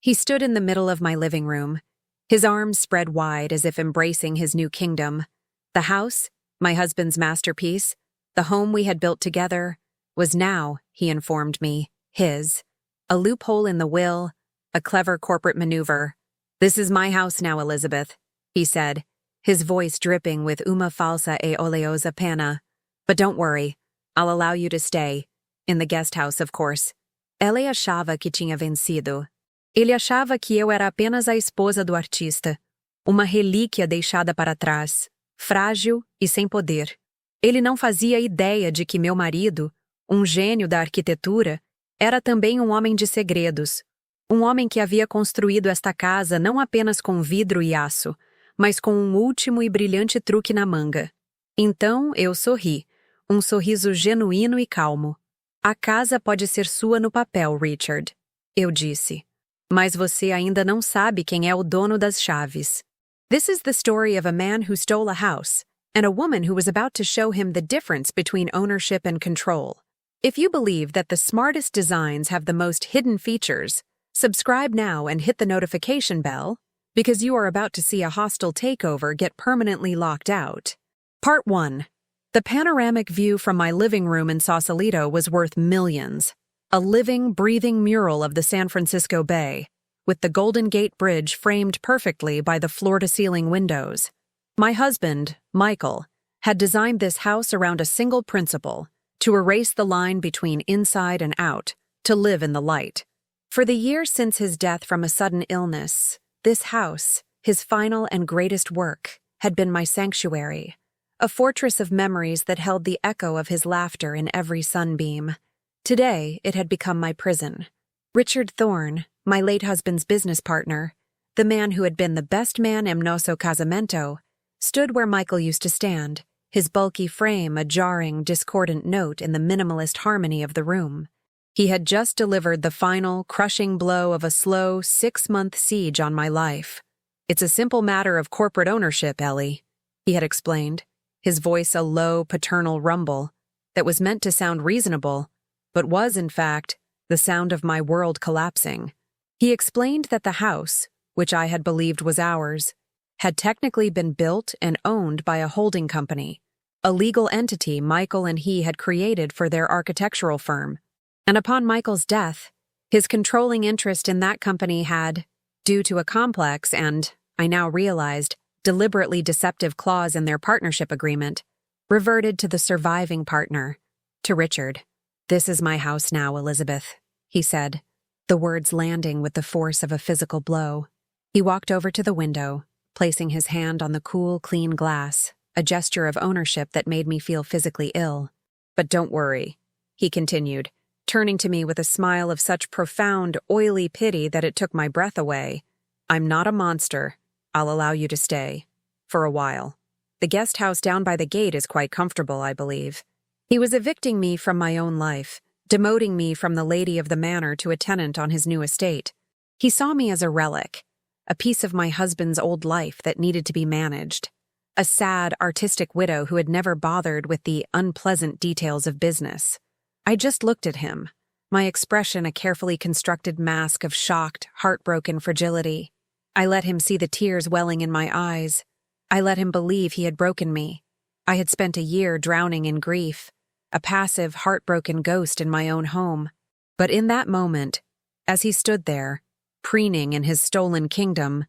He stood in the middle of my living room, his arms spread wide as if embracing his new kingdom. The house, my husband's masterpiece, the home we had built together, was now, he informed me, his. A loophole in the will, a clever corporate maneuver. "This is my house now, Elizabeth," he said, his voice dripping with uma falsa e oleosa pena. "But don't worry, I'll allow you to stay. In the guest house, of course." Ela achava que tinha vencido. Ele achava que eu era apenas a esposa do artista, uma relíquia deixada para trás, frágil e sem poder. Ele não fazia ideia de que meu marido, um gênio da arquitetura, era também um homem de segredos, um homem que havia construído esta casa não apenas com vidro e aço, mas com um último e brilhante truque na manga. Então eu sorri, um sorriso genuíno e calmo. "A casa pode ser sua no papel, Richard", eu disse. "Mas você ainda não sabe quem é o dono das chaves." This is the story of a man who stole a house and a woman who was about to show him the difference between ownership and control. If you believe that the smartest designs have the most hidden features, subscribe now and hit the notification bell, because you are about to see a hostile takeover get permanently locked out. Part 1. The panoramic view from my living room in Sausalito was worth millions. A living, breathing mural of the San Francisco Bay, with the Golden Gate Bridge framed perfectly by the floor-to-ceiling windows. My husband, Michael, had designed this house around a single principle: to erase the line between inside and out, to live in the light. For the year since his death from a sudden illness, this house, his final and greatest work, had been my sanctuary, a fortress of memories that held the echo of his laughter in every sunbeam. Today, it had become my prison. Richard Thorne, my late husband's business partner, the man who had been the best man in Nosso Casamento, stood where Michael used to stand, his bulky frame a jarring, discordant note in the minimalist harmony of the room. He had just delivered the final, crushing blow of a slow, 6-month siege on my life. "It's a simple matter of corporate ownership, Ellie," he had explained, his voice a low, paternal rumble that was meant to sound reasonable, but was, in fact, the sound of my world collapsing. He explained that the house, which I had believed was ours, had technically been built and owned by a holding company, a legal entity Michael and he had created for their architectural firm. And upon Michael's death, his controlling interest in that company had, due to a complex and, I now realized, deliberately deceptive clause in their partnership agreement, reverted to the surviving partner, to Richard. "This is my house now, Elizabeth," he said, the words landing with the force of a physical blow. He walked over to the window, placing his hand on the cool, clean glass, a gesture of ownership that made me feel physically ill. "But don't worry," he continued, turning to me with a smile of such profound, oily pity that it took my breath away. "I'm not a monster. I'll allow you to stay. For a while. The guest house down by the gate is quite comfortable, I believe." He was evicting me from my own life, demoting me from the lady of the manor to a tenant on his new estate. He saw me as a relic, a piece of my husband's old life that needed to be managed, a sad, artistic widow who had never bothered with the unpleasant details of business. I just looked at him, my expression a carefully constructed mask of shocked, heartbroken fragility. I let him see the tears welling in my eyes. I let him believe he had broken me. I had spent a year drowning in grief, a passive, heartbroken ghost in my own home. But in that moment, as he stood there, preening in his stolen kingdom,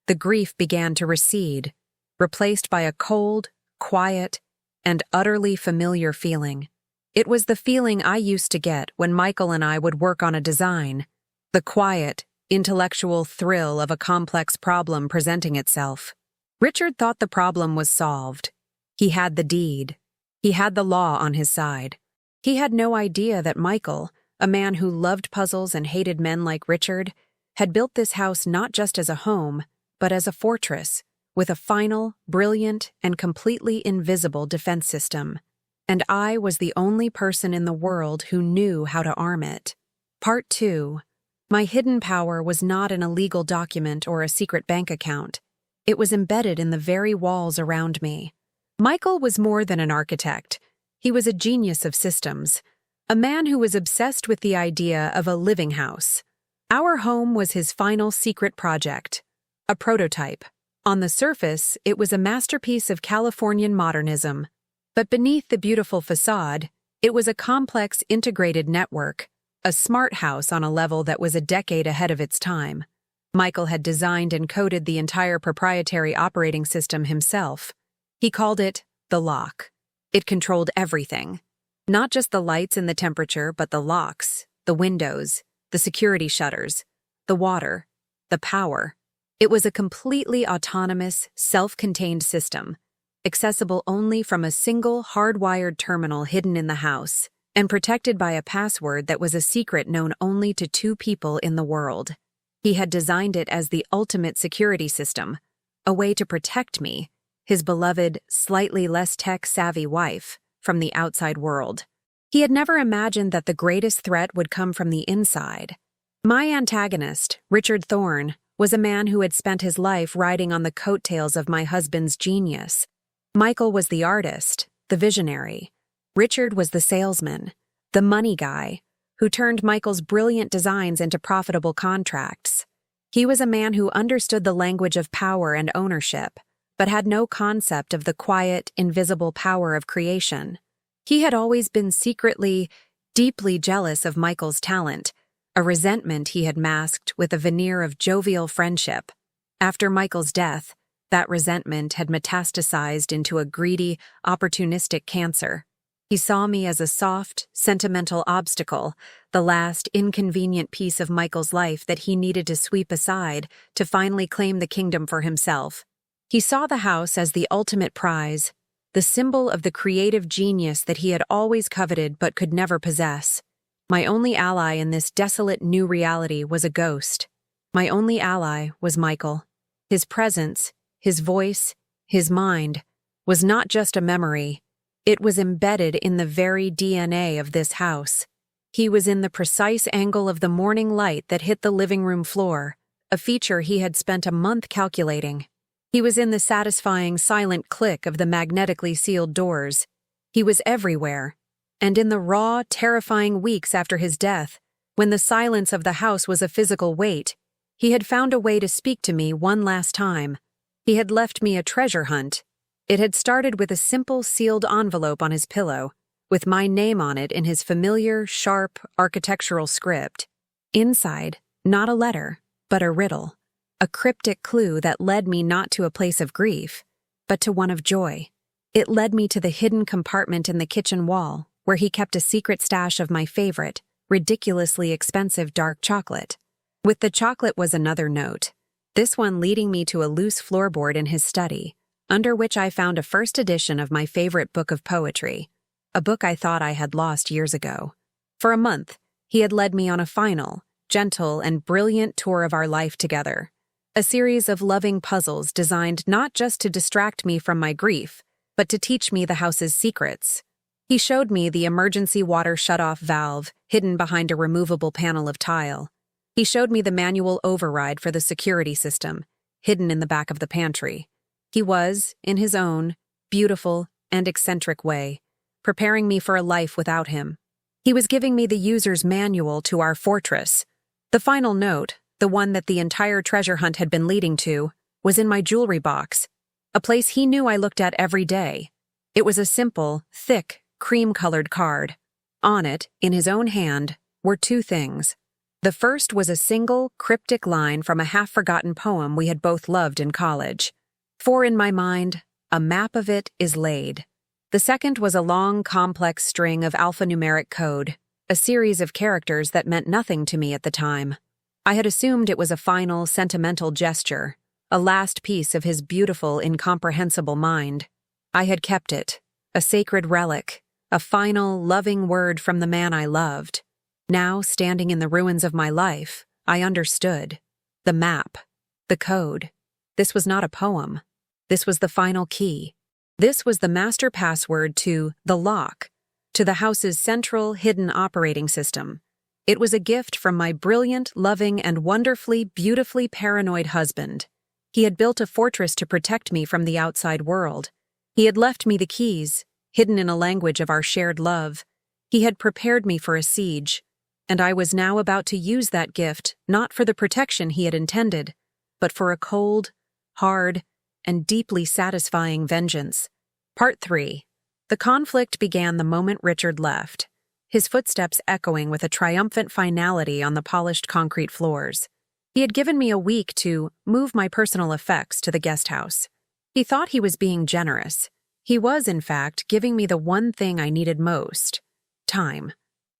the grief began to recede, replaced by a cold, quiet, and utterly familiar feeling. It was the feeling I used to get when Michael and I would work on a design, the quiet, intellectual thrill of a complex problem presenting itself. Richard thought the problem was solved. He had the deed. He had the law on his side. He had no idea that Michael, a man who loved puzzles and hated men like Richard, had built this house not just as a home, but as a fortress, with a final, brilliant, and completely invisible defense system. And I was the only person in the world who knew how to arm it. Part 2. My hidden power was not an illegal document or a secret bank account. It was embedded in the very walls around me. Michael was more than an architect. He was a genius of systems, a man who was obsessed with the idea of a living house, Our home was his final secret project, a prototype. On the surface, it was a masterpiece of Californian modernism. But beneath the beautiful facade, it was a complex integrated network, a smart house on a level that was a decade ahead of its time. Michael had designed and coded the entire proprietary operating system himself. He called it the lock. It controlled everything. Not just the lights and the temperature, but the locks, the windows, the security shutters, the water, the power. It was a completely autonomous, self-contained system, accessible only from a single hardwired terminal hidden in the house, and protected by a password that was a secret known only to 2 people in the world. He had designed it as the ultimate security system, a way to protect me, his beloved, slightly less tech-savvy wife, from the outside world. He had never imagined that the greatest threat would come from the inside. My antagonist, Richard Thorne, was a man who had spent his life riding on the coattails of my husband's genius. Michael was the artist, the visionary. Richard was the salesman, the money guy, who turned Michael's brilliant designs into profitable contracts. He was a man who understood the language of power and ownership, but had no concept of the quiet, invisible power of creation. He had always been secretly, deeply jealous of Michael's talent, a resentment he had masked with a veneer of jovial friendship. After Michael's death, that resentment had metastasized into a greedy, opportunistic cancer. He saw me as a soft, sentimental obstacle, the last inconvenient piece of Michael's life that he needed to sweep aside to finally claim the kingdom for himself. He saw the house as the ultimate prize, the symbol of the creative genius that he had always coveted but could never possess. My only ally in this desolate new reality was a ghost. My only ally was Michael. His presence, his voice, his mind, was not just a memory. It was embedded in the very DNA of this house. He was in the precise angle of the morning light that hit the living room floor, a feature he had spent a month calculating. He was in the satisfying silent click of the magnetically sealed doors. He was everywhere. And in the raw, terrifying weeks after his death, when the silence of the house was a physical weight, he had found a way to speak to me one last time. He had left me a treasure hunt. It had started with a simple sealed envelope on his pillow, with my name on it in his familiar, sharp, architectural script. Inside, not a letter, but a riddle. A cryptic clue that led me not to a place of grief, but to one of joy. It led me to the hidden compartment in the kitchen wall, where he kept a secret stash of my favorite, ridiculously expensive dark chocolate. With the chocolate was another note, this one leading me to a loose floorboard in his study, under which I found a first edition of my favorite book of poetry, a book I thought I had lost years ago. For a month, he had led me on a final, gentle, and brilliant tour of our life together. A series of loving puzzles designed not just to distract me from my grief, but to teach me the house's secrets. He showed me the emergency water shutoff valve hidden behind a removable panel of tile. He showed me the manual override for the security system, hidden in the back of the pantry. He was, in his own, beautiful and eccentric way, preparing me for a life without him. He was giving me the user's manual to our fortress. The final note, the one that the entire treasure hunt had been leading to, was in my jewelry box, a place he knew I looked at every day. It was a simple, thick, cream-colored card. On it, in his own hand, were 2 things. The first was a single, cryptic line from a half-forgotten poem we had both loved in college. For in my mind, a map of it is laid. The second was a long, complex string of alphanumeric code, a series of characters that meant nothing to me at the time. I had assumed it was a final, sentimental gesture, a last piece of his beautiful, incomprehensible mind. I had kept it, a sacred relic, a final, loving word from the man I loved. Now, standing in the ruins of my life, I understood. The map. The code. This was not a poem. This was the final key. This was the master password to the lock, to the house's central, hidden operating system. It was a gift from my brilliant, loving, and wonderfully, beautifully paranoid husband. He had built a fortress to protect me from the outside world. He had left me the keys, hidden in a language of our shared love. He had prepared me for a siege. and I was now about to use that gift not for the protection he had intended, but for a cold, hard, and deeply satisfying vengeance. Part 3. The conflict began the moment Richard left, his footsteps echoing with a triumphant finality on the polished concrete floors. He had given me a week to move my personal effects to the guest house. He thought he was being generous. He was, in fact, giving me the one thing I needed most: time.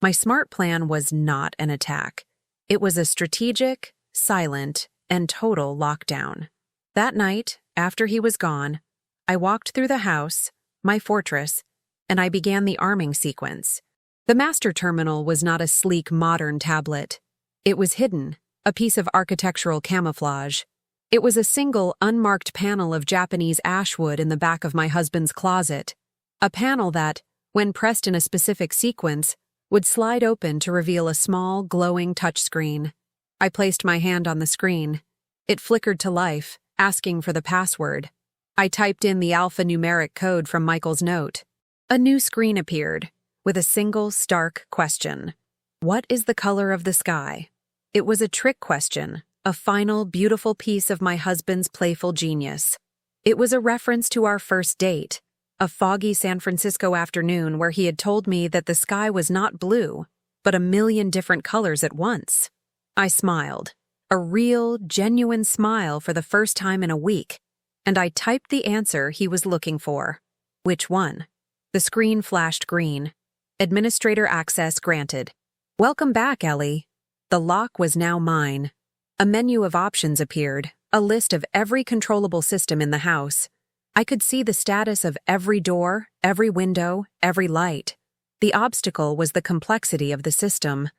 My smart plan was not an attack. It was a strategic, silent, and total lockdown. That night, after he was gone, I walked through the house, my fortress, and I began the arming sequence. The master terminal was not a sleek, modern tablet. It was hidden, a piece of architectural camouflage. It was a single, unmarked panel of Japanese ashwood in the back of my husband's closet, a panel that, when pressed in a specific sequence, would slide open to reveal a small, glowing touchscreen. I placed my hand on the screen. It flickered to life, asking for the password. I typed in the alphanumeric code from Michael's note. A new screen appeared, with a single stark question. What is the color of the sky? It was a trick question, a final, beautiful piece of my husband's playful genius. It was a reference to our first date, a foggy San Francisco afternoon where he had told me that the sky was not blue, but a million different colors at once. I smiled, a real, genuine smile for the first time in a week, and I typed the answer he was looking for. Which one? The screen flashed green. Administrator access granted. Welcome back, Ellie. The lock was now mine. A menu of options appeared, a list of every controllable system in the house. I could see the status of every door, every window, every light. The obstacle was the complexity of the system.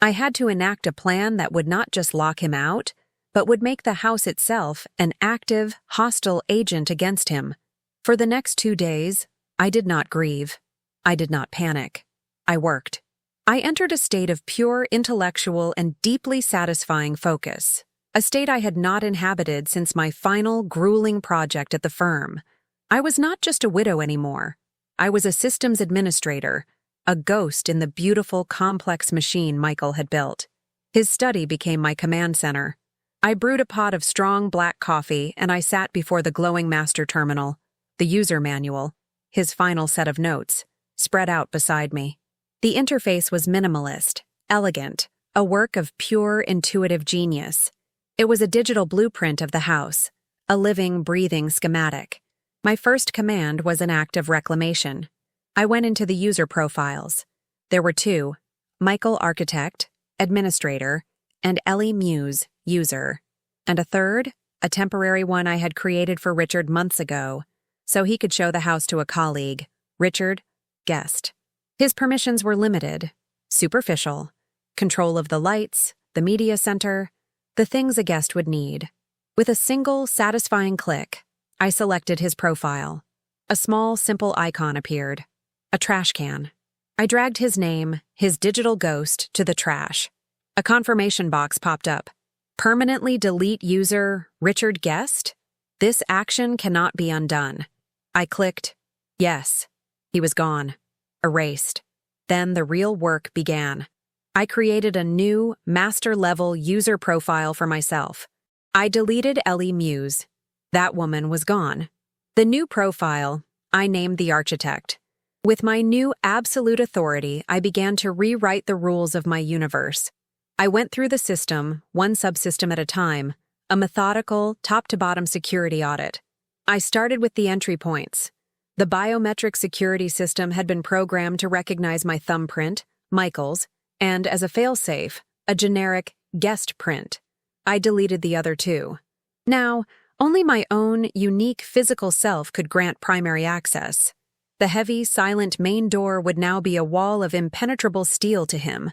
I had to enact a plan that would not just lock him out, but would make the house itself an active, hostile agent against him. For the next 2 days, I did not grieve. I did not panic. I worked. I entered a state of pure intellectual and deeply satisfying focus, a state I had not inhabited since my final, grueling project at the firm. I was not just a widow anymore. I was a systems administrator, a ghost in the beautiful, complex machine Michael had built. His study became my command center. I brewed a pot of strong black coffee and I sat before the glowing master terminal, the user manual, his final set of notes, spread out beside me. The interface was minimalist, elegant, a work of pure intuitive genius. It was a digital blueprint of the house, a living, breathing schematic. My first command was an act of reclamation. I went into the user profiles. There were 2, Michael Architect, Administrator, and Ellie Muse, User. And a third, a temporary one I had created for Richard months ago, so he could show the house to a colleague, Richard, Guest. His permissions were limited, superficial, control of the lights, the media center, the things a guest would need. With a single, satisfying click, I selected his profile. A small, simple icon appeared. A trash can. I dragged his name, his digital ghost, to the trash. A confirmation box popped up. Permanently delete user Richard Guest? This action cannot be undone. I clicked, yes. He was gone. Erased. Then the real work began. I created a new, master-level user profile for myself. I deleted Ellie Muse. That woman was gone. The new profile, I named the Architect. With my new absolute authority, I began to rewrite the rules of my universe. I went through the system, one subsystem at a time, a methodical, top-to-bottom security audit. I started with the entry points. The biometric security system had been programmed to recognize my thumbprint, Michael's, and as a failsafe, a generic guest print. I deleted the other 2. Now, only my own unique physical self could grant primary access. The heavy, silent main door would now be a wall of impenetrable steel to him.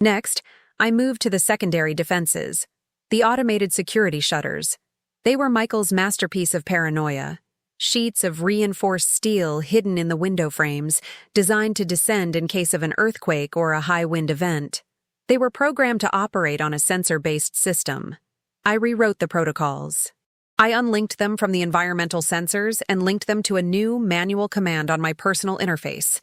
Next, I moved to the secondary defenses, the automated security shutters. They were Michael's masterpiece of paranoia. Sheets of reinforced steel hidden in the window frames, designed to descend in case of an earthquake or a high-wind event. They were programmed to operate on a sensor-based system. I rewrote the protocols. I unlinked them from the environmental sensors and linked them to a new manual command on my personal interface,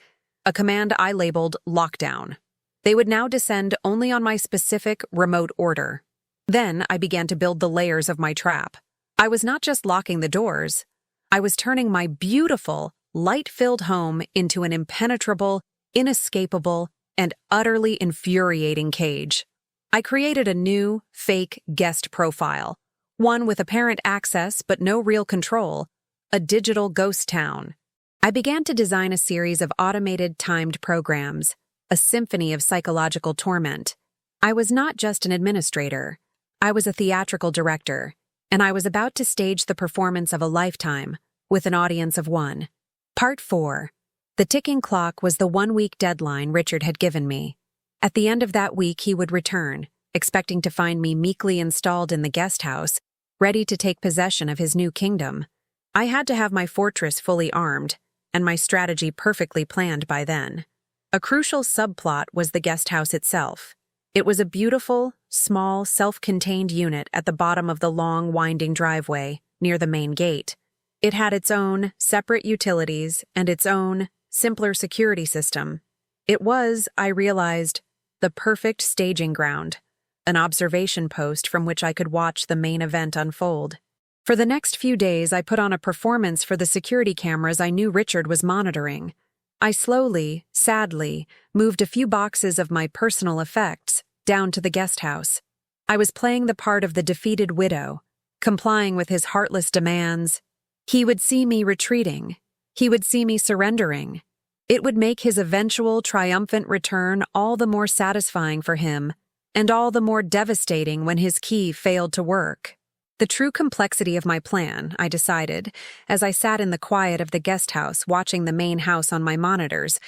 a command I labeled Lockdown. They would now descend only on my specific, remote order. Then I began to build the layers of my trap. I was not just locking the doors. I was turning my beautiful, light-filled home into an impenetrable, inescapable, and utterly infuriating cage. I created a new, fake guest profile, one with apparent access but no real control, a digital ghost town. I began to design a series of automated, timed programs, a symphony of psychological torment. I was not just an administrator. I was a theatrical director, and I was about to stage the performance of a lifetime with an audience of one. Part 4. The ticking clock was the 1-week deadline Richard had given me. At the end of that week, he would return, expecting to find me meekly installed in the guest house, ready to take possession of his new kingdom. I had to have my fortress fully armed, and my strategy perfectly planned by then. A crucial subplot was the guest house itself. It was a beautiful, small, self-contained unit at the bottom of the long, winding driveway, near the main gate. It had its own separate utilities and its own, simpler security system. It was, I realized, the perfect staging ground, an observation post from which I could watch the main event unfold. For the next few days, I put on a performance for the security cameras I knew Richard was monitoring. I slowly, sadly, moved a few boxes of my personal effects down to the guest house. I was playing the part of the defeated widow, complying with his heartless demands. He would see me retreating. He would see me surrendering. It would make his eventual triumphant return all the more satisfying for him, and all the more devastating when his key failed to work. The true complexity of my plan, I decided, as I sat in the quiet of the guest house watching the main house on my monitors,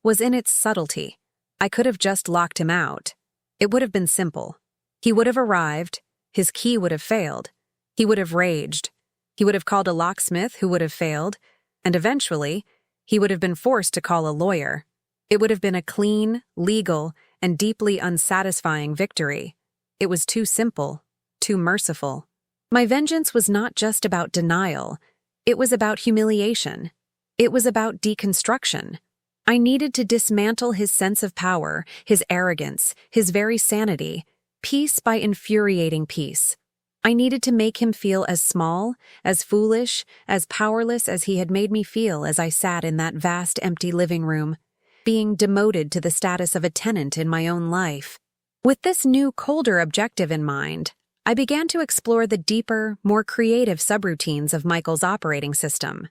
was in its subtlety. I could have just locked him out. It would have been simple. He would have arrived, his key would have failed, he would have raged, he would have called a locksmith who would have failed, and eventually, he would have been forced to call a lawyer. It would have been a clean, legal, and deeply unsatisfying victory. It was too simple, too merciful. My vengeance was not just about denial. It was about humiliation. It was about deconstruction. I needed to dismantle his sense of power, his arrogance, his very sanity, piece by infuriating piece. I needed to make him feel as small, as foolish, as powerless as he had made me feel as I sat in that vast empty living room, being demoted to the status of a tenant in my own life. With this new, colder objective in mind, I began to explore the deeper, more creative subroutines of Michael's operating system.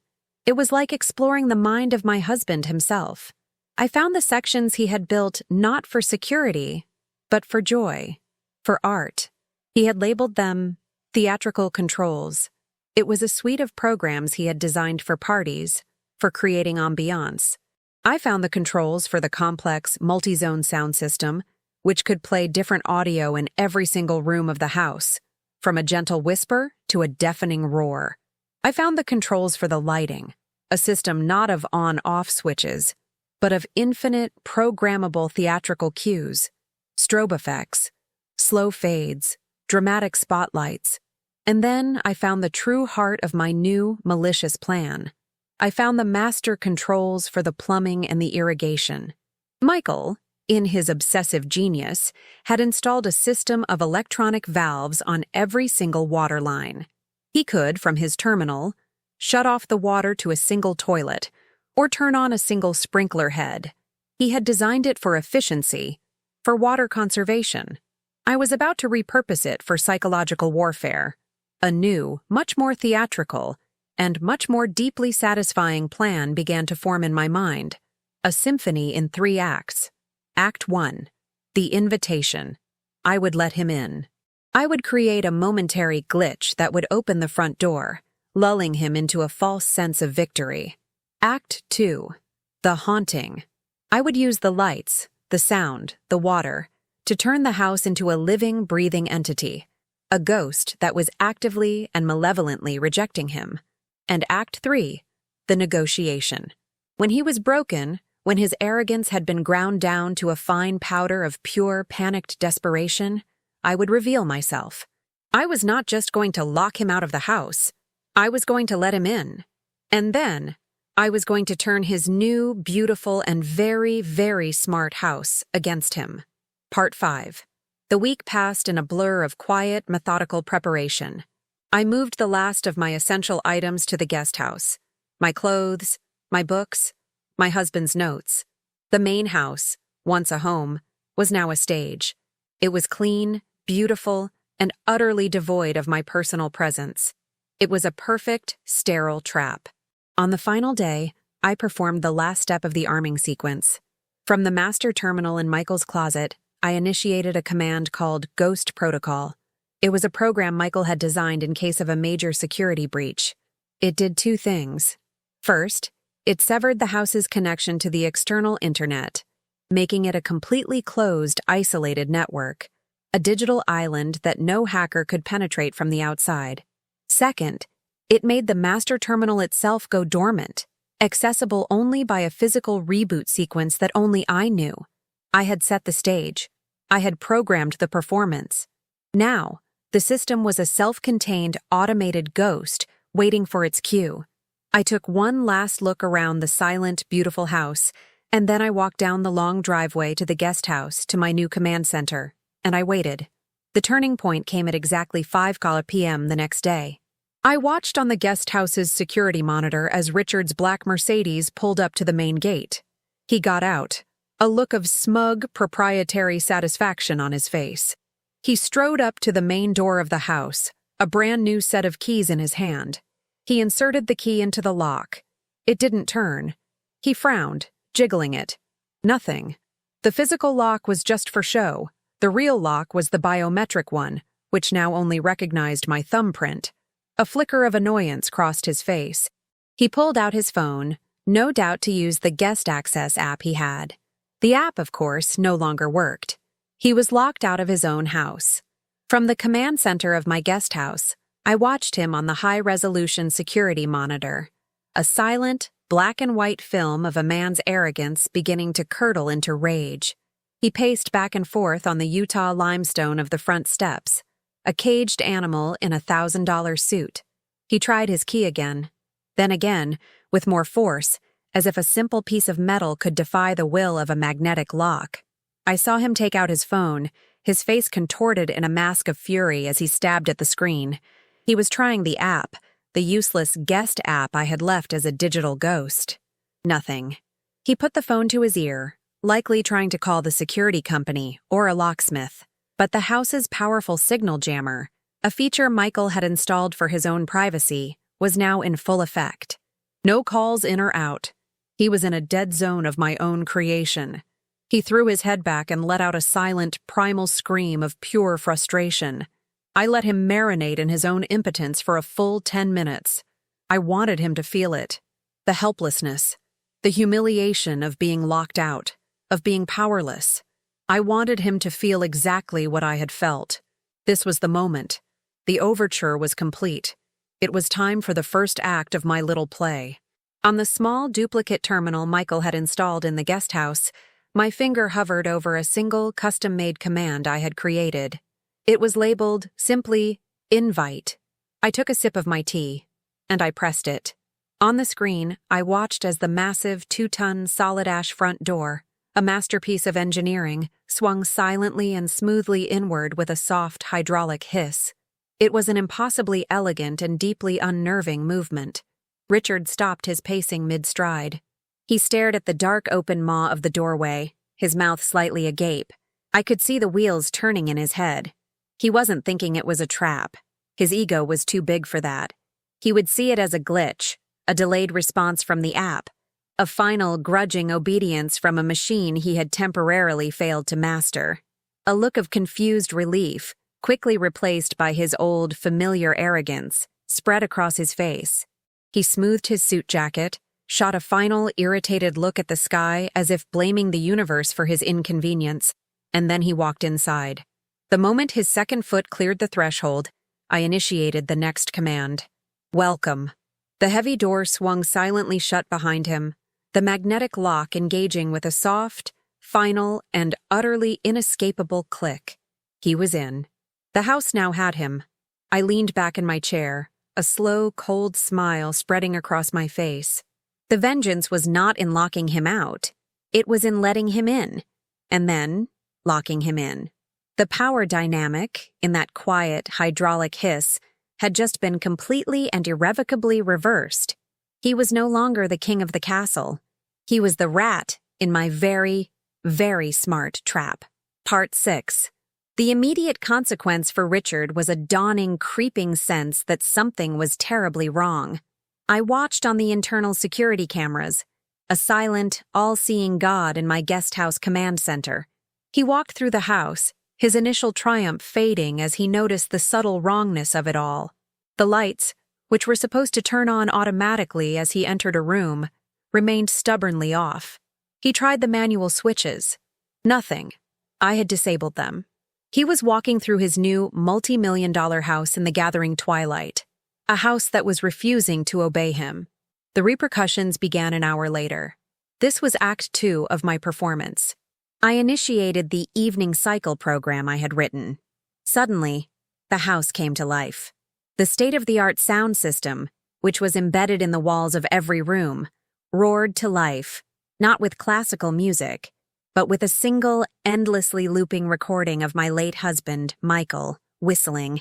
It was like exploring the mind of my husband himself. I found the sections he had built not for security, but for joy, for art. He had labeled them theatrical controls. It was a suite of programs he had designed for parties, for creating ambiance. I found the controls for the complex, multi-zone sound system, which could play different audio in every single room of the house, from a gentle whisper to a deafening roar. I found the controls for the lighting, a system not of on-off switches, but of infinite, programmable theatrical cues, strobe effects, slow fades, dramatic spotlights. And then I found the true heart of my new, malicious plan. I found the master controls for the plumbing and the irrigation. Michael, in his obsessive genius, had installed a system of electronic valves on every single water line. He could, from his terminal, shut off the water to a single toilet or turn on a single sprinkler head. He had designed it for efficiency, for water conservation. I was about to repurpose it for psychological warfare. A new, much more theatrical, and much more deeply satisfying plan began to form in my mind. A symphony in 3 acts. Act 1. The invitation. I would let him in. I would create a momentary glitch that would open the front door, lulling him into a false sense of victory. Act 2. The haunting. I would use the lights, the sound, the water, to turn the house into a living, breathing entity, a ghost that was actively and malevolently rejecting him. And Act 3. The negotiation. When he was broken, when his arrogance had been ground down to a fine powder of pure, panicked desperation, I would reveal myself. I was not just going to lock him out of the house. I was going to let him in. And then, I was going to turn his new, beautiful, and very, very smart house against him. Part 5. The week passed in a blur of quiet, methodical preparation. I moved the last of my essential items to the guest house. My clothes, my books, my husband's notes. The main house, once a home, was now a stage. It was clean, beautiful, and utterly devoid of my personal presence. It was a perfect, sterile trap. On the final day, I performed the last step of the arming sequence. From the master terminal in Michael's closet, I initiated a command called Ghost Protocol. It was a program Michael had designed in case of a major security breach. It did 2 things. First, it severed the house's connection to the external internet, making it a completely closed, isolated network, a digital island that no hacker could penetrate from the outside. Second, it made the master terminal itself go dormant, accessible only by a physical reboot sequence that only I knew. I had set the stage. I had programmed the performance. Now, the system was a self-contained, automated ghost waiting for its cue. I took one last look around the silent, beautiful house, and then I walked down the long driveway to the guest house to my new command center, and I waited. The turning point came at exactly 5 p.m. the next day. I watched on the guest house's security monitor as Richard's black Mercedes pulled up to the main gate. He got out, a look of smug, proprietary satisfaction on his face. He strode up to the main door of the house, a brand new set of keys in his hand. He inserted the key into the lock. It didn't turn. He frowned, jiggling it. Nothing. The physical lock was just for show. The real lock was the biometric one, which now only recognized my thumbprint. A flicker of annoyance crossed his face. He pulled out his phone, no doubt to use the guest access app he had. The app, of course, no longer worked. He was locked out of his own house. From the command center of my guest house, I watched him on the high-resolution security monitor, a silent, black-and-white film of a man's arrogance beginning to curdle into rage. He paced back and forth on the Utah limestone of the front steps, a caged animal in a $1,000 suit. He tried his key again, then again, with more force, as if a simple piece of metal could defy the will of a magnetic lock. I saw him take out his phone, his face contorted in a mask of fury as he stabbed at the screen. He was trying the app, the useless guest app I had left as a digital ghost. Nothing. He put the phone to his ear, likely trying to call the security company or a locksmith. But the house's powerful signal jammer, a feature Michael had installed for his own privacy, was now in full effect. No calls in or out. He was in a dead zone of my own creation. He threw his head back and let out a silent, primal scream of pure frustration. I let him marinate in his own impotence for a full 10 minutes. I wanted him to feel it. The helplessness, the humiliation of being locked out, of being powerless. I wanted him to feel exactly what I had felt. This was the moment. The overture was complete. It was time for the first act of my little play. On the small duplicate terminal Michael had installed in the guest house, my finger hovered over a single custom-made command I had created. It was labeled simply, Invite. I took a sip of my tea, and I pressed it. On the screen, I watched as the massive 2-ton solid ash front door, a masterpiece of engineering, swung silently and smoothly inward with a soft hydraulic hiss. It was an impossibly elegant and deeply unnerving movement. Richard stopped his pacing mid-stride. He stared at the dark open maw of the doorway, his mouth slightly agape. I could see the wheels turning in his head. He wasn't thinking it was a trap. His ego was too big for that. He would see it as a glitch, a delayed response from the app, a final, grudging obedience from a machine he had temporarily failed to master. A look of confused relief, quickly replaced by his old, familiar arrogance, spread across his face. He smoothed his suit jacket, shot a final, irritated look at the sky as if blaming the universe for his inconvenience, and then he walked inside. The moment his second foot cleared the threshold, I initiated the next command. Welcome. The heavy door swung silently shut behind him, the magnetic lock engaging with a soft, final, and utterly inescapable click. He was in. The house now had him. I leaned back in my chair, a slow, cold smile spreading across my face. The vengeance was not in locking him out. It was in letting him in, and then locking him in. The power dynamic, in that quiet, hydraulic hiss, had just been completely and irrevocably reversed. He was no longer the king of the castle. He was the rat in my very, very smart trap. Part 6. The immediate consequence for Richard was a dawning, creeping sense that something was terribly wrong. I watched on the internal security cameras, a silent, all-seeing God in my guesthouse command center. He walked through the house, his initial triumph fading as he noticed the subtle wrongness of it all. The lights, which were supposed to turn on automatically as he entered a room, remained stubbornly off. He tried the manual switches. Nothing. I had disabled them. He was walking through his new multi-million-dollar house in the gathering twilight, a house that was refusing to obey him. The repercussions began an hour later. This was Act 2 of my performance. I initiated the evening cycle program I had written. Suddenly, the house came to life. The state-of-the-art sound system, which was embedded in the walls of every room, roared to life, not with classical music, but with a single, endlessly looping recording of my late husband, Michael, whistling.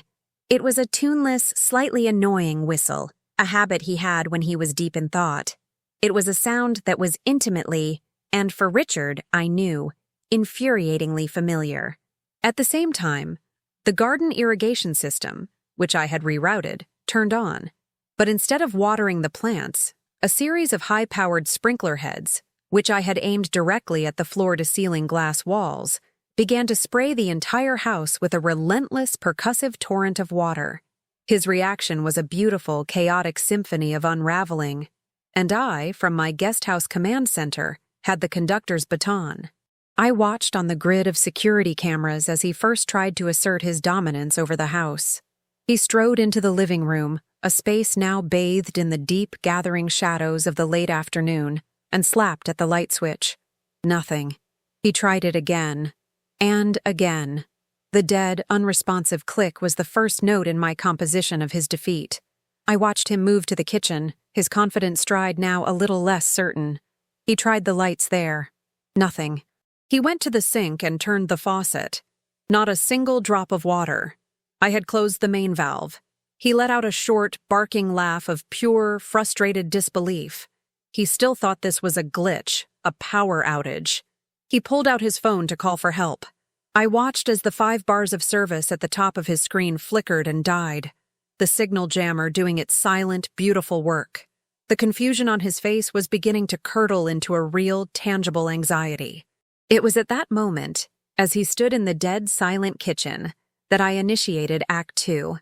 It was a tuneless, slightly annoying whistle, a habit he had when he was deep in thought. It was a sound that was intimately, and for Richard, I knew, infuriatingly familiar. At the same time, the garden irrigation system, which I had rerouted, turned on. But instead of watering the plants, a series of high-powered sprinkler heads, which I had aimed directly at the floor-to-ceiling glass walls, began to spray the entire house with a relentless, percussive torrent of water. His reaction was a beautiful, chaotic symphony of unraveling, and I, from my guesthouse command center, had the conductor's baton. I watched on the grid of security cameras as he first tried to assert his dominance over the house. He strode into the living room, a space now bathed in the deep, gathering shadows of the late afternoon, and slapped at the light switch. Nothing. He tried it again. And again. The dead, unresponsive click was the first note in my composition of his defeat. I watched him move to the kitchen, his confident stride now a little less certain. He tried the lights there. Nothing. He went to the sink and turned the faucet. Not a single drop of water. I had closed the main valve. He let out a short, barking laugh of pure, frustrated disbelief. He still thought this was a glitch, a power outage. He pulled out his phone to call for help. I watched as the 5 bars of service at the top of his screen flickered and died, the signal jammer doing its silent, beautiful work. The confusion on his face was beginning to curdle into a real, tangible anxiety. It was at that moment, as he stood in the dead, silent kitchen, that I initiated Act 2.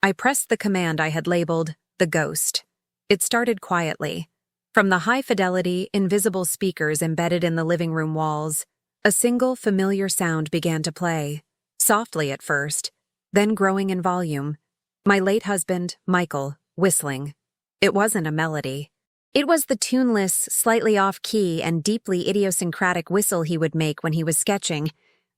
I pressed the command I had labeled the ghost. It started quietly. From the high-fidelity, invisible speakers embedded in the living room walls, a single familiar sound began to play, softly at first, then growing in volume. My late husband, Michael, whistling. It wasn't a melody. It was the tuneless, slightly off-key and deeply idiosyncratic whistle he would make when he was sketching,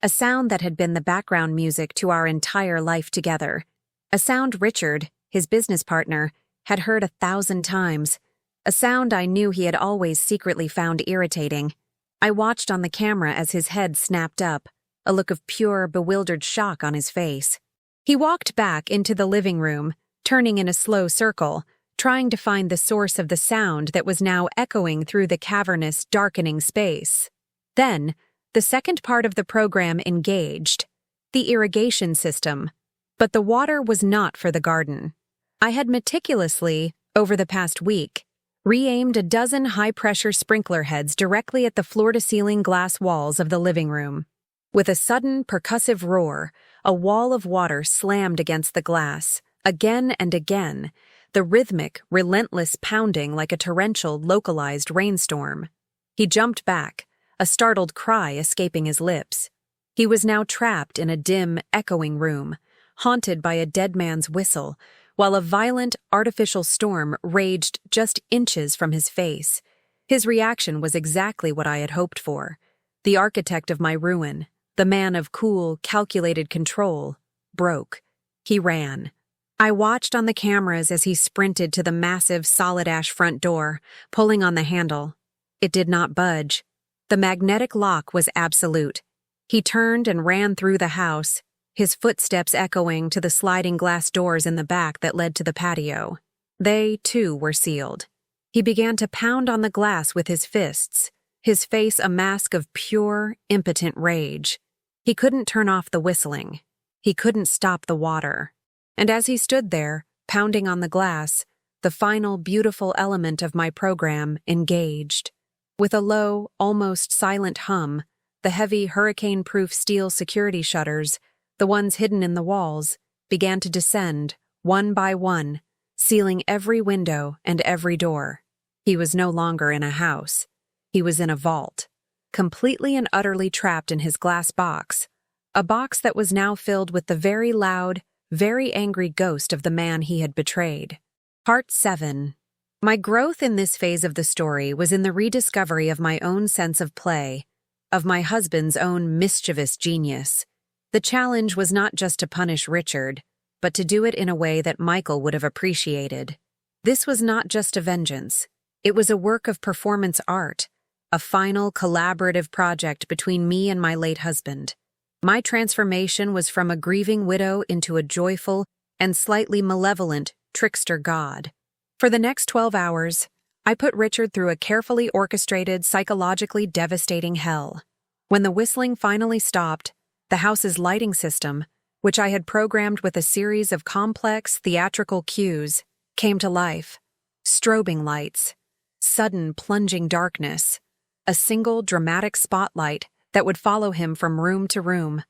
a sound that had been the background music to our entire life together. A sound Richard, his business partner, had heard 1,000 times. A sound I knew he had always secretly found irritating. I watched on the camera as his head snapped up, a look of pure, bewildered shock on his face. He walked back into the living room, turning in a slow circle, trying to find the source of the sound that was now echoing through the cavernous, darkening space. Then, the second part of the program engaged, the irrigation system. But the water was not for the garden. I had meticulously, over the past week, re-aimed a dozen high-pressure sprinkler heads directly at the floor-to-ceiling glass walls of the living room. With a sudden, percussive roar, a wall of water slammed against the glass, again and again, the rhythmic, relentless pounding like a torrential, localized rainstorm. He jumped back, a startled cry escaping his lips. He was now trapped in a dim, echoing room, haunted by a dead man's whistle, while a violent, artificial storm raged just inches from his face. His reaction was exactly what I had hoped for. The architect of my ruin, the man of cool, calculated control, broke. He ran. I watched on the cameras as he sprinted to the massive solid ash front door, pulling on the handle. It did not budge. The magnetic lock was absolute. He turned and ran through the house, his footsteps echoing to the sliding glass doors in the back that led to the patio. They, too, were sealed. He began to pound on the glass with his fists, his face a mask of pure, impotent rage. He couldn't turn off the whistling. He couldn't stop the water. And as he stood there, pounding on the glass, the final beautiful element of my program engaged. With a low, almost silent hum, the heavy hurricane-proof steel security shutters, the ones hidden in the walls, began to descend, one by one, sealing every window and every door. He was no longer in a house. He was in a vault, completely and utterly trapped in his glass box, a box that was now filled with the very loud, very angry ghost of the man he had betrayed. Part 7. My growth in this phase of the story was in the rediscovery of my own sense of play, of my husband's own mischievous genius. The challenge was not just to punish Richard, but to do it in a way that Michael would have appreciated. This was not just a vengeance. It was a work of performance art, a final collaborative project between me and my late husband. My transformation was from a grieving widow into a joyful and slightly malevolent trickster god. For the next 12 hours, I put Richard through a carefully orchestrated, psychologically devastating hell. When the whistling finally stopped, the house's lighting system, which I had programmed with a series of complex theatrical cues, came to life. Strobing lights, sudden plunging darkness, a single dramatic spotlight that would follow him from room to room.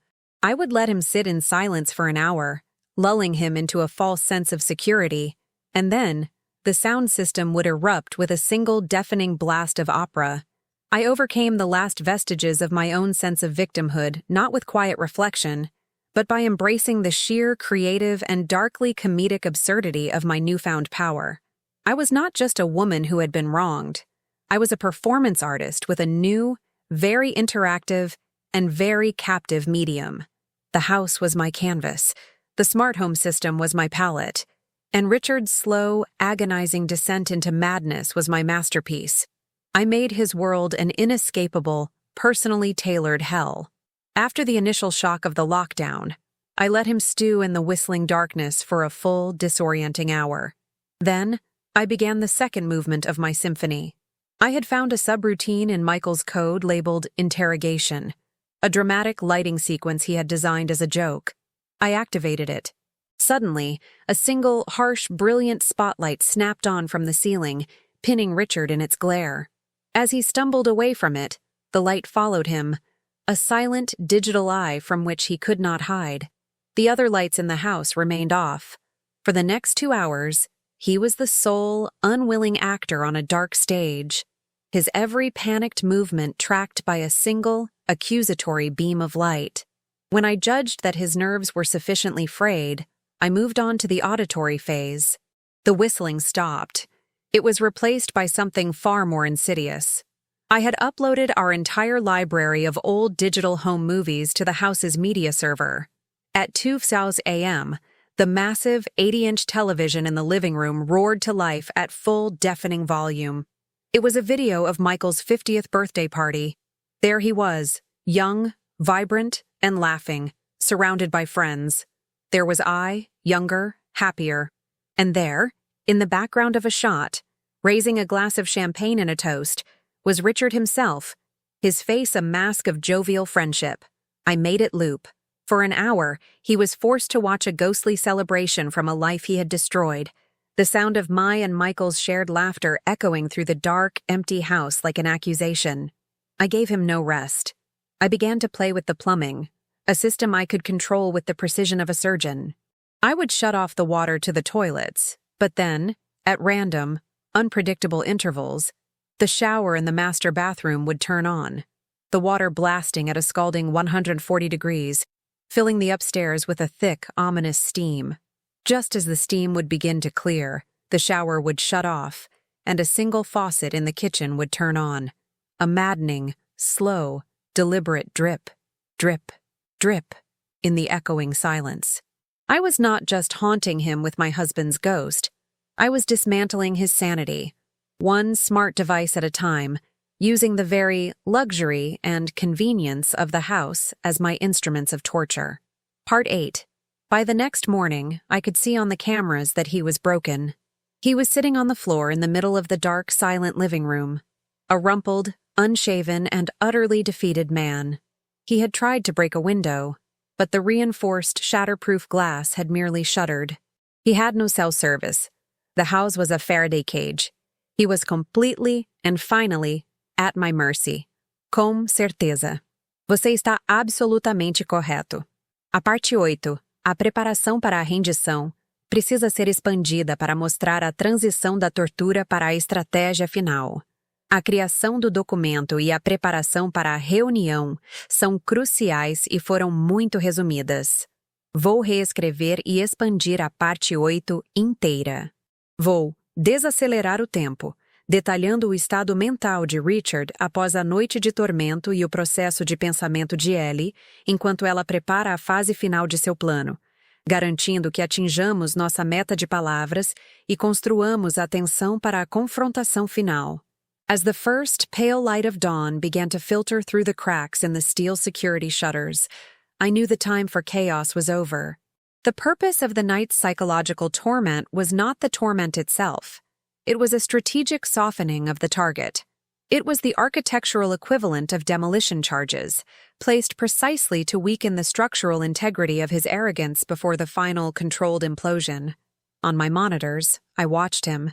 I would let him sit in silence for an hour, lulling him into a false sense of security, and then the sound system would erupt with a single deafening blast of opera. I overcame the last vestiges of my own sense of victimhood not with quiet reflection, but by embracing the sheer creative and darkly comedic absurdity of my newfound power. I was not just a woman who had been wronged. I was a performance artist with a new, very interactive, and very captive medium. The house was my canvas, the smart home system was my palette, and Richard's slow, agonizing descent into madness was my masterpiece. I made his world an inescapable, personally tailored hell. After the initial shock of the lockdown, I let him stew in the whistling darkness for a full, disorienting hour. Then, I began the second movement of my symphony. I had found a subroutine in Michael's code labeled interrogation, a dramatic lighting sequence he had designed as a joke. I activated it. Suddenly, a single, harsh, brilliant spotlight snapped on from the ceiling, pinning Richard in its glare. As he stumbled away from it, the light followed him, a silent, digital eye from which he could not hide. The other lights in the house remained off. For the next 2 hours, he was the sole, unwilling actor on a dark stage, his every panicked movement tracked by a single, accusatory beam of light. When I judged that his nerves were sufficiently frayed, I moved on to the auditory phase. The whistling stopped. It was replaced by something far more insidious. I had uploaded our entire library of old digital home movies to the house's media server. At 2:00 a.m., the massive 80-inch television in the living room roared to life at full, deafening volume. It was a video of Michael's 50th birthday party. There he was, young, vibrant, and laughing, surrounded by friends. There was I, younger, happier. And there, in the background of a shot, raising a glass of champagne and a toast, was Richard himself, his face a mask of jovial friendship. I made it loop. For an hour, he was forced to watch a ghostly celebration from a life he had destroyed, the sound of my and Michael's shared laughter echoing through the dark, empty house like an accusation. I gave him no rest. I began to play with the plumbing, a system I could control with the precision of a surgeon. I would shut off the water to the toilets, but then, at random, unpredictable intervals, the shower in the master bathroom would turn on, the water blasting at a scalding 140 degrees, filling the upstairs with a thick, ominous steam. Just as the steam would begin to clear, the shower would shut off, and a single faucet in the kitchen would turn on. A maddening, slow, deliberate drip, drip, drip, in the echoing silence. I was not just haunting him with my husband's ghost. I was dismantling his sanity, one smart device at a time, using the very luxury and convenience of the house as my instruments of torture. Part 8. By the next morning, I could see on the cameras that he was broken. He was sitting on the floor in the middle of the dark, silent living room, a rumpled, unshaven, and utterly defeated man. He had tried to break a window, but the reinforced, shatterproof glass had merely shuttered. He had no cell service. The house was a Faraday cage. He was completely and finally at my mercy. Com certeza. Você está absolutamente correto. A parte 8, a preparação para a rendição, precisa ser expandida para mostrar a transição da tortura para a estratégia final. A criação do documento e a preparação para a reunião são cruciais e foram muito resumidas. Vou reescrever e expandir a parte 8 inteira. Vou desacelerar o tempo, detalhando o estado mental de Richard após a noite de tormento e o processo de pensamento de Ellie, enquanto ela prepara a fase final de seu plano, garantindo que atinjamos nossa meta de palavras e construamos a tensão para a confrontação final. As the first pale light of dawn began to filter through the cracks in the steel security shutters, I knew the time for chaos was over. The purpose of the night's psychological torment was not the torment itself. It was a strategic softening of the target. It was the architectural equivalent of demolition charges, placed precisely to weaken the structural integrity of his arrogance before the final controlled implosion. On my monitors, I watched him.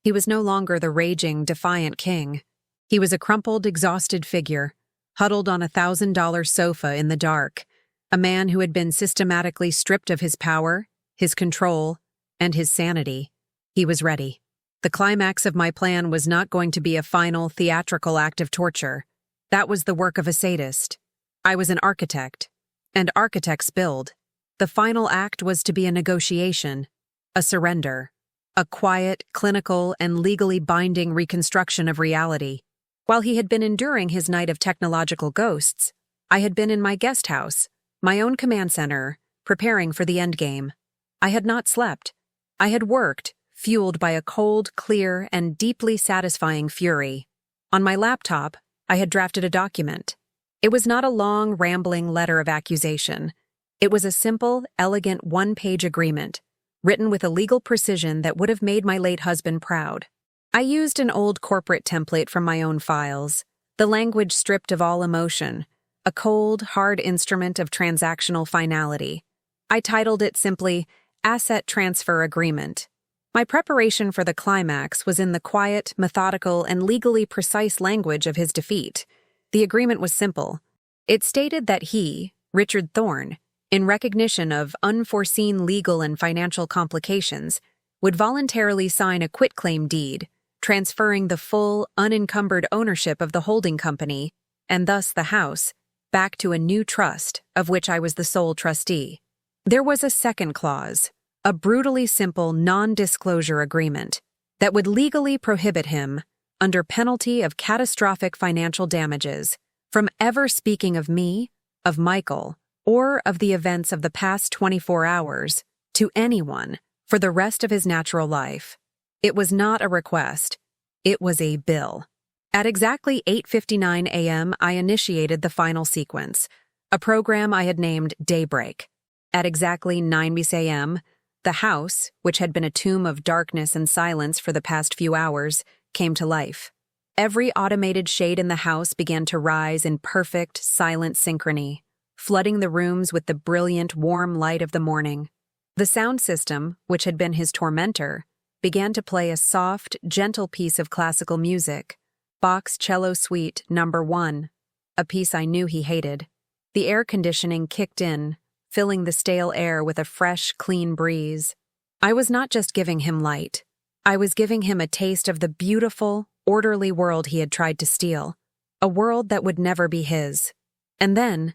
He was no longer the raging, defiant king. He was a crumpled, exhausted figure, huddled on $1,000 sofa in the dark, a man who had been systematically stripped of his power, his control, and his sanity. He was ready. The climax of my plan was not going to be a final, theatrical act of torture. That was the work of a sadist. I was an architect, and architects build. The final act was to be a negotiation, a surrender, a quiet, clinical, and legally binding reconstruction of reality. While he had been enduring his night of technological ghosts, I had been in my guest house, my own command center, preparing for the endgame. I had not slept. I had worked, fueled by a cold, clear, and deeply satisfying fury. On my laptop, I had drafted a document. It was not a long, rambling letter of accusation. It was a simple, elegant one-page agreement, written with a legal precision that would have made my late husband proud. I used an old corporate template from my own files, the language stripped of all emotion, a cold, hard instrument of transactional finality. I titled it simply, Asset Transfer Agreement. My preparation for the climax was in the quiet, methodical, and legally precise language of his defeat. The agreement was simple. It stated that he, Richard Thorne, in recognition of unforeseen legal and financial complications, would voluntarily sign a quitclaim deed, transferring the full, unencumbered ownership of the holding company, and thus the house, back to a new trust, of which I was the sole trustee. There was a second clause, a brutally simple non-disclosure agreement that would legally prohibit him, under penalty of catastrophic financial damages, from ever speaking of me, of Michael, or of the events of the past 24 hours, to anyone for the rest of his natural life. It was not a request. It was a bill. At exactly 8:59 a.m., I initiated the final sequence, a program I had named Daybreak. At exactly 9 a.m., the house, which had been a tomb of darkness and silence for the past few hours, came to life. Every automated shade in the house began to rise in perfect, silent synchrony, flooding the rooms with the brilliant, warm light of the morning. The sound system, which had been his tormentor, began to play a soft, gentle piece of classical music, Bach's Cello Suite No. 1, a piece I knew he hated. The air conditioning kicked in, filling the stale air with a fresh, clean breeze. I was not just giving him light. I was giving him a taste of the beautiful, orderly world he had tried to steal, a world that would never be his. And then,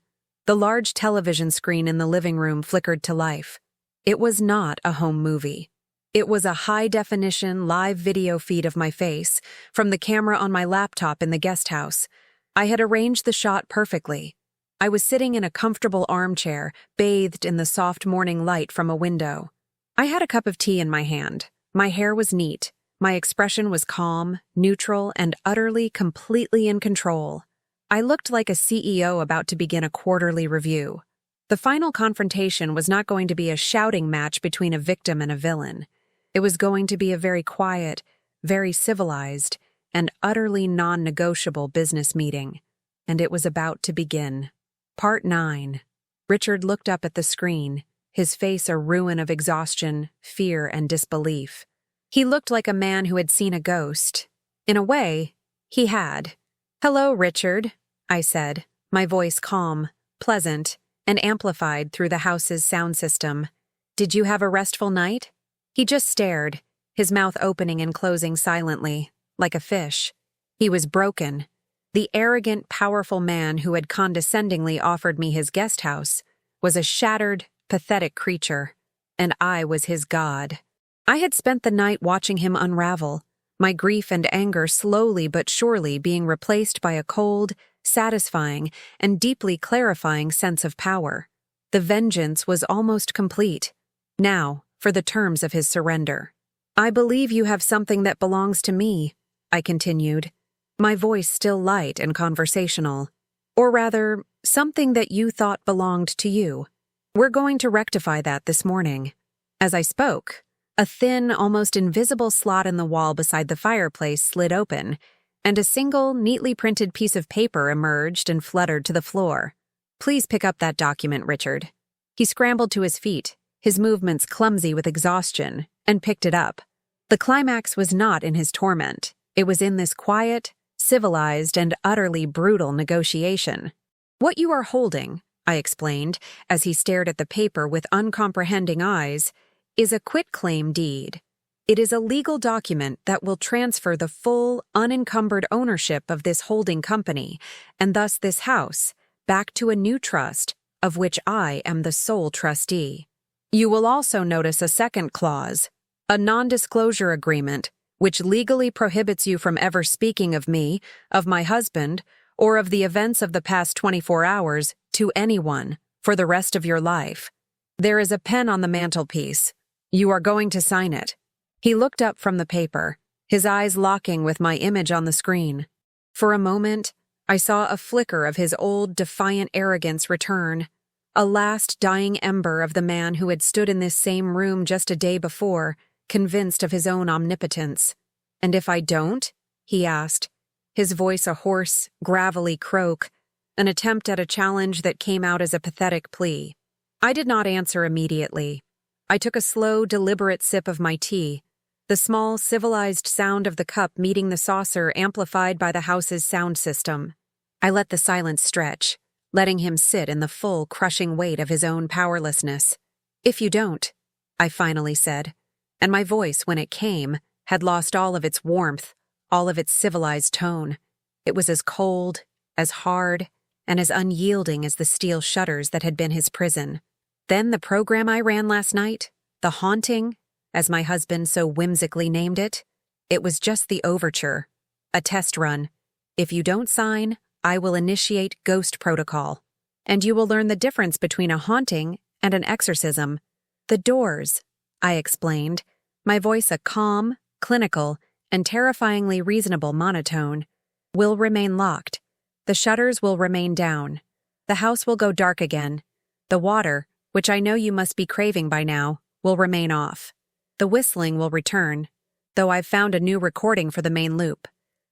the large television screen in the living room flickered to life. It was not a home movie. It was a high-definition live video feed of my face from the camera on my laptop in the guest house. I had arranged the shot perfectly. I was sitting in a comfortable armchair, bathed in the soft morning light from a window. I had a cup of tea in my hand. My hair was neat. My expression was calm, neutral, and utterly, completely in control. I looked like a CEO about to begin a quarterly review. The final confrontation was not going to be a shouting match between a victim and a villain. It was going to be a very quiet, very civilized, and utterly non-negotiable business meeting. And it was about to begin. Part 9. Richard looked up at the screen, his face a ruin of exhaustion, fear, and disbelief. He looked like a man who had seen a ghost. In a way, he had. "Hello, Richard," I said, my voice calm, pleasant, and amplified through the house's sound system. "Did you have a restful night?" He just stared, his mouth opening and closing silently, like a fish. He was broken. The arrogant, powerful man who had condescendingly offered me his guest house was a shattered, pathetic creature, and I was his god. I had spent the night watching him unravel, my grief and anger slowly but surely being replaced by a cold, satisfying, and deeply clarifying sense of power. The vengeance was almost complete. Now, for the terms of his surrender. "I believe you have something that belongs to me," I continued, my voice still light and conversational. "Or rather, something that you thought belonged to you. We're going to rectify that this morning." As I spoke, a thin, almost invisible slot in the wall beside the fireplace slid open, and a single, neatly printed piece of paper emerged and fluttered to the floor. "Please pick up that document, Richard." He scrambled to his feet, his movements clumsy with exhaustion, and picked it up. The climax was not in his torment. It was in this quiet, civilized, and utterly brutal negotiation. "What you are holding," I explained, as he stared at the paper with uncomprehending eyes, "is a quitclaim deed. It is a legal document that will transfer the full, unencumbered ownership of this holding company, and thus this house, back to a new trust, of which I am the sole trustee. You will also notice a second clause, a non-disclosure agreement, which legally prohibits you from ever speaking of me, of my husband, or of the events of the past 24 hours to anyone for the rest of your life. There is a pen on the mantelpiece. You are going to sign it." He looked up from the paper, his eyes locking with my image on the screen. For a moment, I saw a flicker of his old, defiant arrogance return, a last dying ember of the man who had stood in this same room just a day before, convinced of his own omnipotence. "And if I don't?" he asked, his voice a hoarse, gravelly croak, an attempt at a challenge that came out as a pathetic plea. I did not answer immediately. I took a slow, deliberate sip of my tea, the small, civilized sound of the cup meeting the saucer amplified by the house's sound system. I let the silence stretch, letting him sit in the full, crushing weight of his own powerlessness. "If you don't," I finally said, and my voice, when it came, had lost all of its warmth, all of its civilized tone. It was as cold, as hard, and as unyielding as the steel shutters that had been his prison. Then the program I ran last night, the haunting, as my husband so whimsically named it, it was just the overture, a test run. If you don't sign, I will initiate ghost protocol, and you will learn the difference between a haunting and an exorcism. The doors, I explained, my voice a calm, clinical, and terrifyingly reasonable monotone, will remain locked. The shutters will remain down. The house will go dark again. The water, which I know you must be craving by now, will remain off. The whistling will return, though I've found a new recording for the main loop,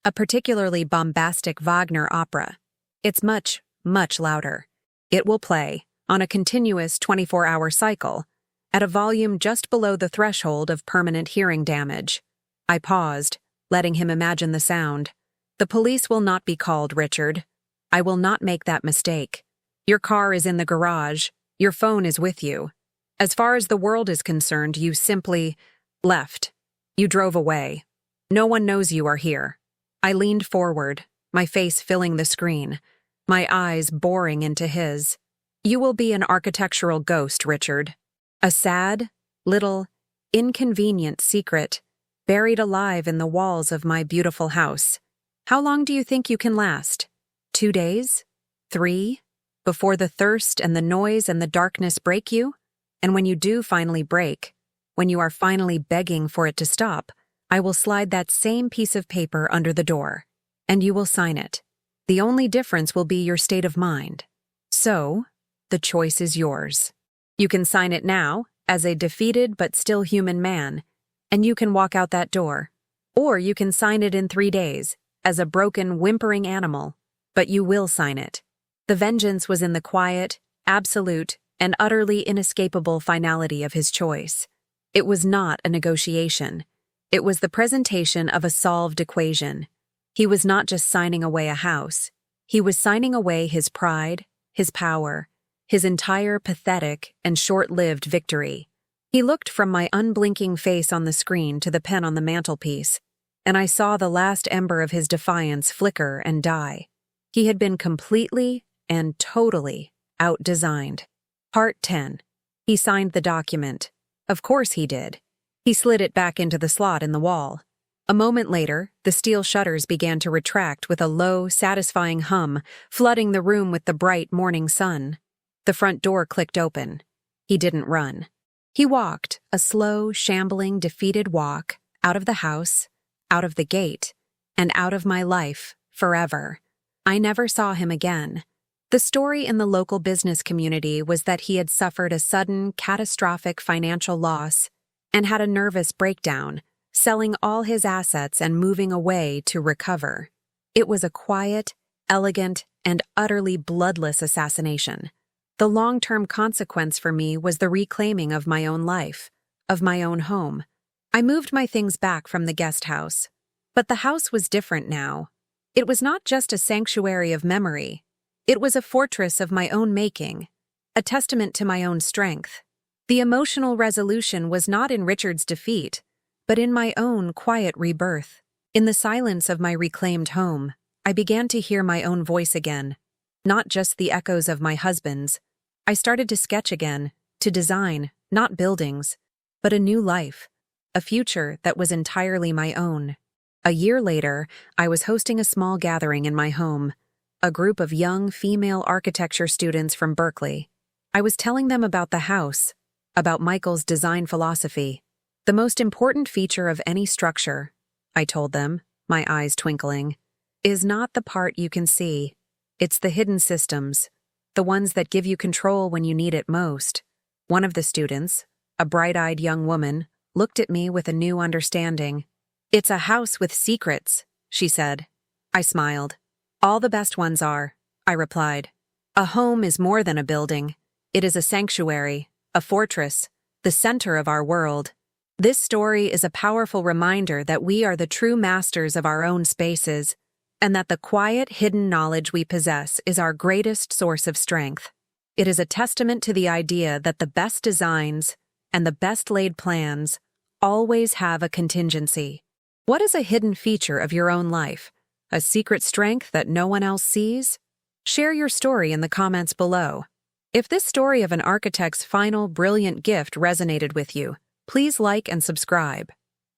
a particularly bombastic Wagner opera. It's much, much louder. It will play, on a continuous 24-hour cycle, at a volume just below the threshold of permanent hearing damage. I paused, letting him imagine the sound. "The police will not be called, Richard. I will not make that mistake. Your car is in the garage. Your phone is with you. As far as the world is concerned, you simply left. You drove away. No one knows you are here." I leaned forward, my face filling the screen, my eyes boring into his. "You will be an architectural ghost, Richard. A sad, little, inconvenient secret, buried alive in the walls of my beautiful house. How long do you think you can last? 2 days? 3? before the thirst and the noise and the darkness break you. And when you do finally break, when you are finally begging for it to stop, I will slide that same piece of paper under the door, and you will sign it. The only difference will be your state of mind. So, the choice is yours. You can sign it now, as a defeated but still human man, and you can walk out that door. Or you can sign it in 3 days, as a broken, whimpering animal, but you will sign it. The vengeance was in the quiet, absolute, and utterly inescapable finality of his choice. It was not a negotiation. It was the presentation of a solved equation. He was not just signing away a house. He was signing away his pride, his power, his entire pathetic and short-lived victory. He looked from my unblinking face on the screen to the pen on the mantelpiece, and I saw the last ember of his defiance flicker and die. He had been completely and totally outdesigned. Part 10. He signed the document. Of course he did. He slid it back into the slot in the wall. A moment later, the steel shutters began to retract with a low, satisfying hum, flooding the room with the bright morning sun. The front door clicked open. He didn't run. He walked, a slow, shambling, defeated walk, out of the house, out of the gate, and out of my life, forever. I never saw him again. The story in the local business community was that he had suffered a sudden, catastrophic financial loss and had a nervous breakdown, selling all his assets and moving away to recover. It was a quiet, elegant, and utterly bloodless assassination. The long-term consequence for me was the reclaiming of my own life, of my own home. I moved my things back from the guest house. But the house was different now. It was not just a sanctuary of memory. It was a fortress of my own making, a testament to my own strength. The emotional resolution was not in Richard's defeat, but in my own quiet rebirth. In the silence of my reclaimed home, I began to hear my own voice again, not just the echoes of my husband's. I started to sketch again, to design, not buildings, but a new life, a future that was entirely my own. A year later, I was hosting a small gathering in my home, a group of young female architecture students from Berkeley. I was telling them about the house, about Michael's design philosophy. The most important feature of any structure, I told them, my eyes twinkling, is not the part you can see. It's the hidden systems, the ones that give you control when you need it most. One of the students, a bright-eyed young woman, looked at me with a new understanding. "It's a house with secrets," she said. I smiled. "All the best ones are," I replied. "A home is more than a building. It is a sanctuary, a fortress, the center of our world." This story is a powerful reminder that we are the true masters of our own spaces, and that the quiet, hidden knowledge we possess is our greatest source of strength. It is a testament to the idea that the best designs and the best laid plans always have a contingency. What is a hidden feature of your own life? A secret strength that no one else sees? Share your story in the comments below. If this story of an architect's final brilliant gift resonated with you, please like and subscribe.